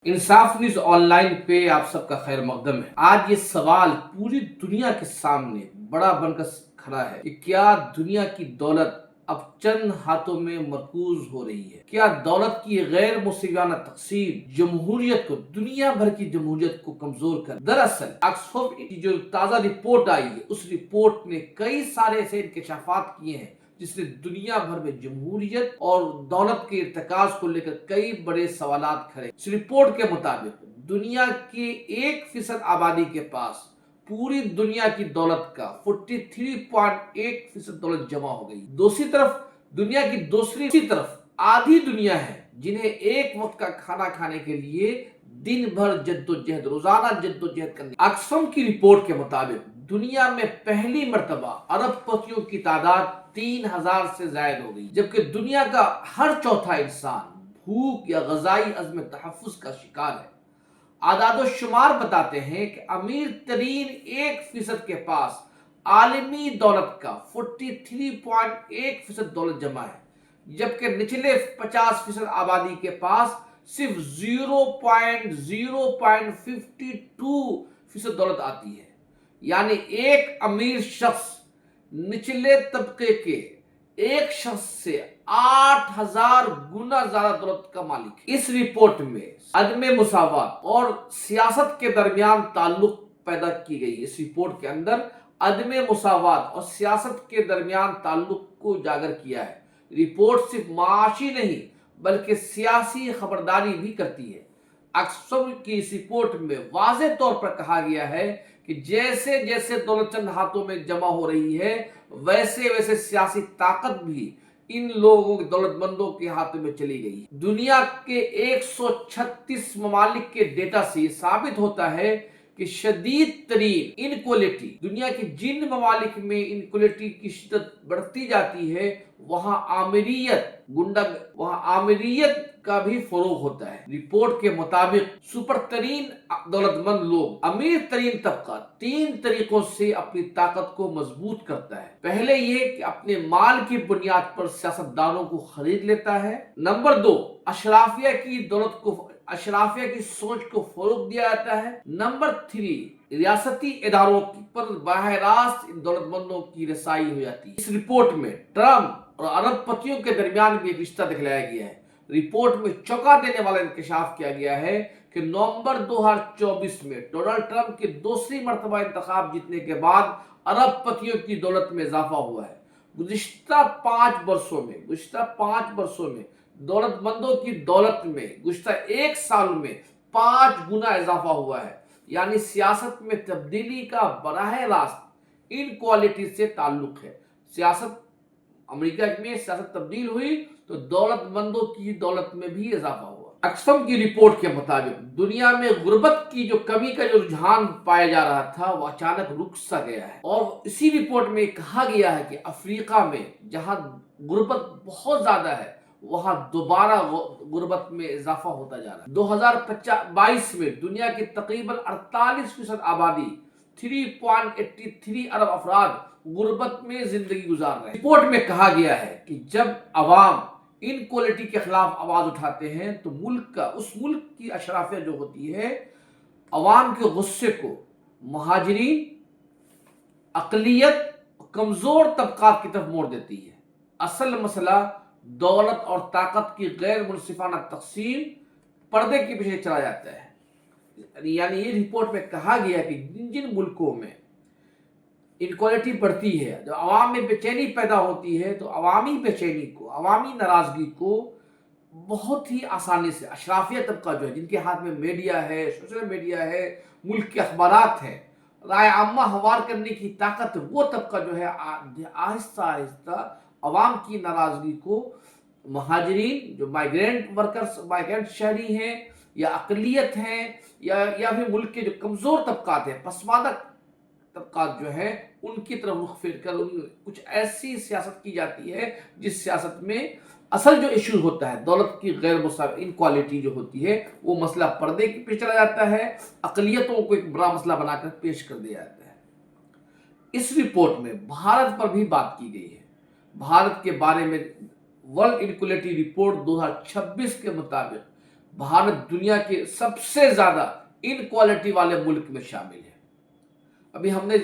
इंसाफ news online पे आप सबका खैर मकदम है। आज ये सवाल पूरी दुनिया के सामने बड़ा बनकर खड़ा है कि क्या दुनिया की दौलत अब चंद हाथों में मरकूज हो रही है? क्या दौलत की गैर मुसवियाना तकसीम जमहूरियत को, दुनिया भर की जमहूरियत को कमजोर कर? दरअसल ऑक्सफोर्ड की जो ताजा रिपोर्ट आई है, उस रिपोर्ट ने कई सारे ऐसे इंकशाफात किए हैं जिसने दुनिया भर में जमहूरियत और दौलत के इर्तिकाज को लेकर कई बड़े सवालात खड़े। इस रिपोर्ट के मुताबिक दुनिया के 1% आबादी के पास पूरी दुनिया की दौलत का 43.8% दौलत जमा हो गई। दूसरी तरफ दुनिया की दूसरी तरफ आधी दुनिया है जिन्हें एक वक्त का खाना खाने के लिए दिन भर जद्दोजहद, रोजाना जद्दोजहद करनी। ऑक्सफैम की रिपोर्ट के मुताबिक दुनिया में पहली मर्तबा अरबपतियों की तादाद 3000 से ज्यादा हो गई, जबकि दुनिया का हर चौथा इंसान भूख या ग़िज़ाई अज़्म तहफ़्फ़ुज़ का शिकार है। आदादो शुमार बताते हैं कि अमीर तरीन 1% के पास आलमी दौलत का 43.1% दौलत जमा है, जबकि निचले 50% आबादी के पास सिर्फ 0.52% दौलत आती है। यानी एक अमीर शख्स निचले तबके के एक शख्स से 8000 गुना ज्यादा दौलत का मालिक है। इस रिपोर्ट में अदम मुसावात और सियासत के दरमियान ताल्लुक पैदा की गई। इस रिपोर्ट के अंदर अदम मुसावात और सियासत के दरमियान ताल्लुक को उजागर किया है। रिपोर्ट सिर्फ माशी नहीं बल्कि सियासी खबरदारी भी करती है। ऑक्सफैम की इस रिपोर्ट में वाज़ेह तौर पर कहा गया है कि जैसे जैसे दौलत चंद हाथों में जमा हो रही है, वैसे वैसे सियासी ताकत भी इन लोगों के, दौलतमंदों के हाथों में चली गई। दुनिया के 136 ममालिक के डेटा से ये साबित होता है कि शदीद तरीन इनक्वालिटी, दुनिया के जिन ममालिक में इनक्वालिटी की शिद्दत बढ़ती जाती है, वहां आमिरियत का भी फरोग होता है। रिपोर्ट के मुताबिक सुपर तरीन दौलतमंद लोग, अमीर तरीन तबका 3 तरीकों से अपनी ताकत को मजबूत करता है। पहले ये कि अपने माल की बुनियाद पर सियासतदानों को खरीद लेता है। नंबर 2, अशराफिया की सोच को फरोग दिया जाता है। नंबर 3, रियासती इदारों पर बारह रास्त इन दौलतमंदों की रसाई हो जाती है। इस रिपोर्ट में ट्रम्प और अरबपतियों के दरमियान भी एक रिश्ता दिखलाया गया है। रिपोर्ट में चौंका देने वाला इंकशाफ किया गया है कि नवंबर 2024 में डोनाल्ड ट्रंप के दूसरी मर्तबा इंतखाब जीतने के बाद अरबपतियों की दौलत में इजाफा हुआ है। गुज़िश्ता 5 वर्षों में दौलतमंदों की दौलत में गुज़िश्ता 1 साल में 5 गुना इजाफा हुआ है। यानी सियासत में तब्दीली का बराह रास्त इनक्वालिटी से ताल्लुक है। अमेरिका में सियासत तब्दील हुई तो दौलतमंदों की दौलत में भी इजाफा हुआ। ऑक्सफैम की रिपोर्ट के मुताबिक दुनिया में गुर्बत की जो कमी का जो रुझान पाया जा रहा था, वो अचानक रुक सा गया है। और इसी रिपोर्ट में कहा गया है कि अफ्रीका में जहां गुर्बत बहुत ज्यादा है, वहां दोबारा गुर्बत में इजाफा होता जा रहा है। 2022 में दुनिया की तकरीबन 48% आबादी 3.83 अरब अफराद गुर्बत में जिंदगी गुजार रहे हैं। रिपोर्ट में कहा गया है कि जब अवाम इनक्वालिटी के खिलाफ आवाज उठाते हैं तो उस मुल्क की अशराफिया जो होती है, अवाम के गुस्से को महाजरीन, अकलियत, कमजोर तबकात की तरफ मोड़ देती है। असल मसला दौलत और ताकत की गैर मुनसिफाना तकसीम पर्दे के पीछे चला जाता है। यानी ये रिपोर्ट में कहा गया कि जिन मुल्कों में इनक्वालिटी बढ़ती है, जब अवाम में बेचैनी पैदा होती है, तो अवामी बेचैनी को, अवामी नाराजगी को बहुत ही आसानी से अशराफिया तबका जो है, जिनके हाथ में मीडिया है, सोशल मीडिया है, मुल्क के अखबारात हैं, राय आम्मा हवार करने की ताकत, वो तबका जो है आहिस्ता आहिस्ता अवाम की नाराजगी को महाजरीन, जो माइग्रेंट शहरी हैं या अकलियत हैं या फिर मुल्क के जो कमजोर तबकात हैं, पसमानदा तबकात जो है, उनकी तरफ रुख फेर कर कुछ ऐसी सियासत की जाती है जिस सियासत में असल जो इशू होता है, दौलत की गैर मुसावी इनक्वालिटी जो होती है, वो मसला पर्दे के पीछे चला जाता है, अकलियतों को एक बड़ा मसला बनाकर पेश कर दिया जाता है। इस रिपोर्ट में भारत पर भी बात की गई है। भारत के बारे में वर्ल्ड इनक्वालिटी रिपोर्ट 2026 के मुताबिक भारत दुनिया के सबसे ज्यादा इनक्वालिटी वाले मुल्क में शामिल है। अभी हमने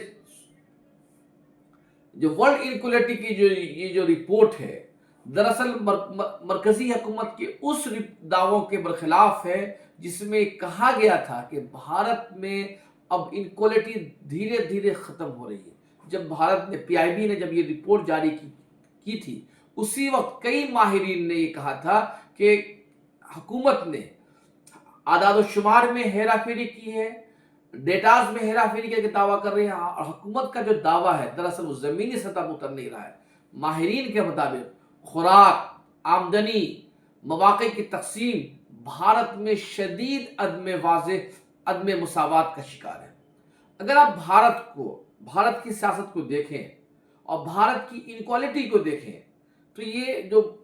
जो वर्ल्ड इनक्वालिटी की जो रिपोर्ट है, दरअसल मरकजी हुकूमत के उस दावों के बरखिलाफ है जिसमें कहा गया था कि भारत में अब इनक्वालिटी धीरे धीरे खत्म हो रही है। जब भारत ने पीआईबी ने जब ये रिपोर्ट जारी की थी, उसी वक्त कई माहिरीन ने ये कहा था कि हुकूमत ने आदाद शुमार में हेरा फेरी की है, डेटाज में हेरा फेरी का दावा कर रहे हैं, और हुकूमत का जो दावा है दरअसल वो जमीनी सतह पर उतर नहीं रहा है। माहिरीन के मुताबिक खुराक, आमदनी, मौके की तकसीम भारत में शदीद अदम मुसावात का शिकार है। अगर आप भारत की सियासत को देखें और भारत की इनक्वालिटी को देखें, तो ये जो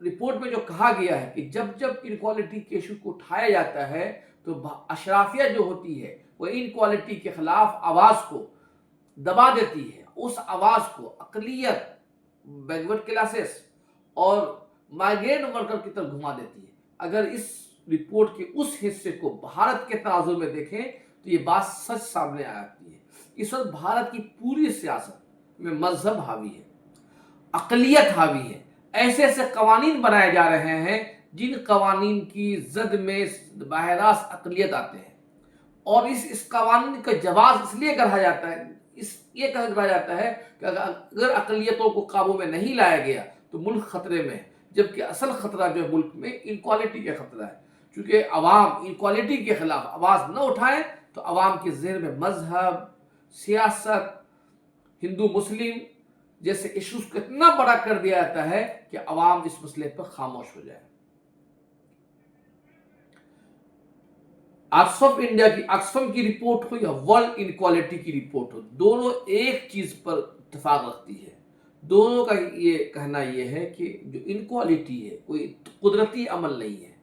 रिपोर्ट में जो कहा गया है कि जब जब इनक्वालिटी के इशू को उठाया जाता है तो अशराफिया जो होती है वो इनक्वालिटी के खिलाफ आवाज को दबा देती है, उस आवाज को अकलियत, बैकवर्ड क्लासेस और माइग्रेंट वर्कर की तरफ घुमा देती है। अगर इस रिपोर्ट के उस हिस्से को भारत के तराजू में देखें तो ये बात सच सामने आ जाती है। इस वक्त भारत की पूरी सियासत में मजहब हावी है, अकलियत हावी है। ऐसे ऐसे कवानीन बनाए जा रहे हैं जिन कवानीन की जद में बहरास अकलियत आते हैं, और इस कवानीन का जवाब इसलिए कहा जाता है, ये कहा जाता है कि अगर अकलियतों को काबू में नहीं लाया गया तो मुल्क खतरे में है, जबकि असल खतरा जो मुल्क में इनक्वालिटी का खतरा है। क्योंकि अवाम इनक्वालिटी के खिलाफ आवाज न उठाए तो अवाम के ज़हन में मजहब, सियासत, हिंदू मुस्लिम जैसे इश्यूज को इतना बड़ा कर दिया जाता है कि अवाम इस मसले पर खामोश हो जाए। ऑक्सफैम की रिपोर्ट हो या वर्ल्ड इनक्वालिटी की रिपोर्ट हो, दोनों एक चीज पर इत्तेफाक रखती है। दोनों का ये कहना यह है कि जो इनक्वालिटी है कोई कुदरती अमल नहीं है,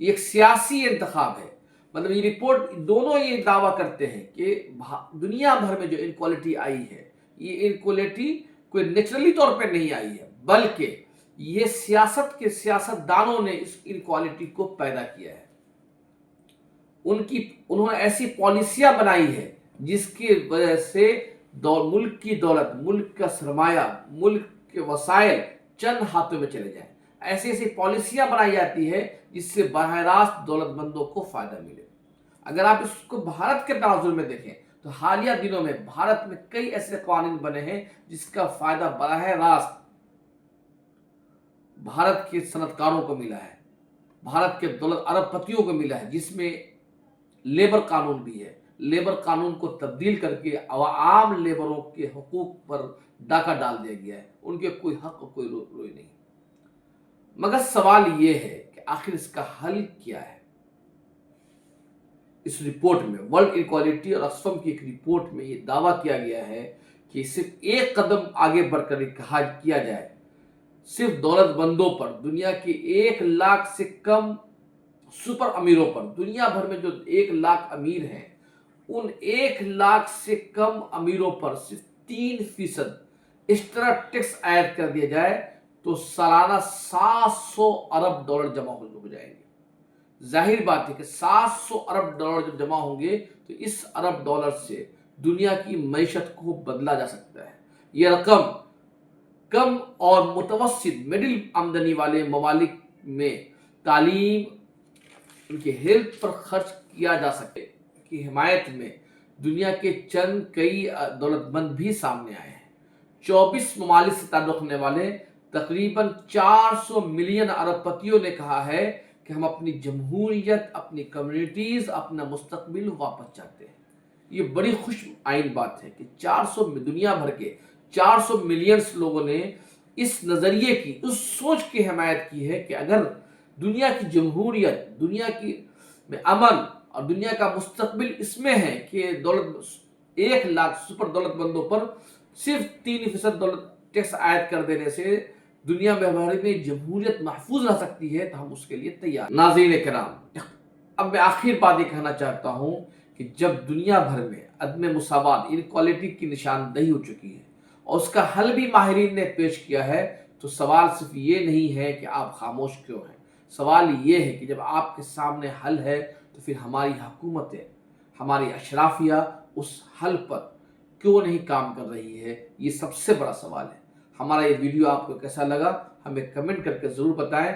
ये एक सियासी इंतखाब है। मतलब ये रिपोर्ट दोनों ये दावा करते हैं कि दुनिया भर में जो इनक्वालिटी आई है, ये इनक्वालिटी कोई नेचुरली तौर पे नहीं आई है, बल्कि ये सियासतदानों ने इस इनक्वालिटी को पैदा किया है। उन्होंने ऐसी पॉलिसियां बनाई है जिसकी वजह से मुल्क की दौलत, मुल्क का सरमाया, मुल्क के वसाइल चंद हाथों में चले जाएं। ऐसी ऐसी पॉलिसियां बनाई जाती है जिससे बहरास्त दौलतमंदों को फायदा मिले। अगर आप इसको भारत के तनाजुर में देखें तो हालिया दिनों में भारत में कई ऐसे कानून बने हैं जिसका फायदा बराह रास्त भारत के सनतकारों को मिला है, भारत के दौलत अरबपतियों को मिला है, जिसमें लेबर कानून भी है। लेबर कानून को तब्दील करके आम लेबरों के हुकूक पर डाका डाल दिया गया है, उनके कोई हक और कोई रोई नहीं। मगर सवाल यह है कि आखिर इसका हल क्या है। इस रिपोर्ट में वर्ल्ड इनक्वालिटी और ऑक्सफैम की एक रिपोर्ट में यह दावा किया गया है कि सिर्फ एक कदम आगे बढ़कर किया जाए, सिर्फ दौलतमंदों पर, दुनिया के 1 लाख से कम सुपर अमीरों पर, दुनिया भर में जो 1 लाख अमीर हैं उन 1 लाख से कम अमीरों पर सिर्फ 3% इस तरह टैक्स ऐड कर दिया जाए तो सालाना $700 अरब जमा हो जाएंगे। जाहिर बात है कि $700 अरब जब जमा होंगे तो इस अरब डॉलर से दुनिया की मईशत को बदला जा सकता है। यह रकम कम और मुतवस्सित मिडिल आमदनी वाले ममालिक में तालीम, उनके हेल्थ पर खर्च किया जा सके की हिमायत में दुनिया के चंद कई दौलतमंद भी सामने आए हैं। 24 ममालिक से ताल्लुक़ रखने वाले तकरीबन 400 मिलियन अरबपतियों ने कहा है कि हम अपनी जमहूरियत, अपनी कम्युनिटीज, अपना मुस्तकबिल वापस चाहते हैं। ये बड़ी खुश आइन बात है कि 400 दुनिया भर के 400 मिलियन लोगों ने इस नजरिए की, उस सोच की हिमायत की है कि अगर दुनिया की जमहूरियत, दुनिया की में अमन और दुनिया का मुस्तकबिल इसमें है कि 1 लाख सुपर दौलतमंदों पर सिर्फ 3% दौलत टैक्स आयद कर देने से दुनिया में जमहूरियत महफूज रह सकती है, तो हम उसके लिए तैयार। नाज़रीन किराम, अब मैं आखिर बात ये कहना चाहता हूँ कि जब दुनिया भर में अदम मुसावात, इनक्वालिटी की निशानदही हो चुकी है और उसका हल भी माहिरीन ने पेश किया है, तो सवाल सिर्फ ये नहीं है कि आप खामोश क्यों हैं। سوال یہ ہے کہ جب آپ کے سامنے حل ہے تو پھر ہماری حکومتیں، ہماری اشرافیہ اس حل پر کیوں نہیں کام کر رہی ہے؟ یہ سب سے بڑا سوال ہے۔ ہمارا یہ ویڈیو آپ کو کیسا لگا ہمیں کمنٹ کر کے ضرور بتائیں۔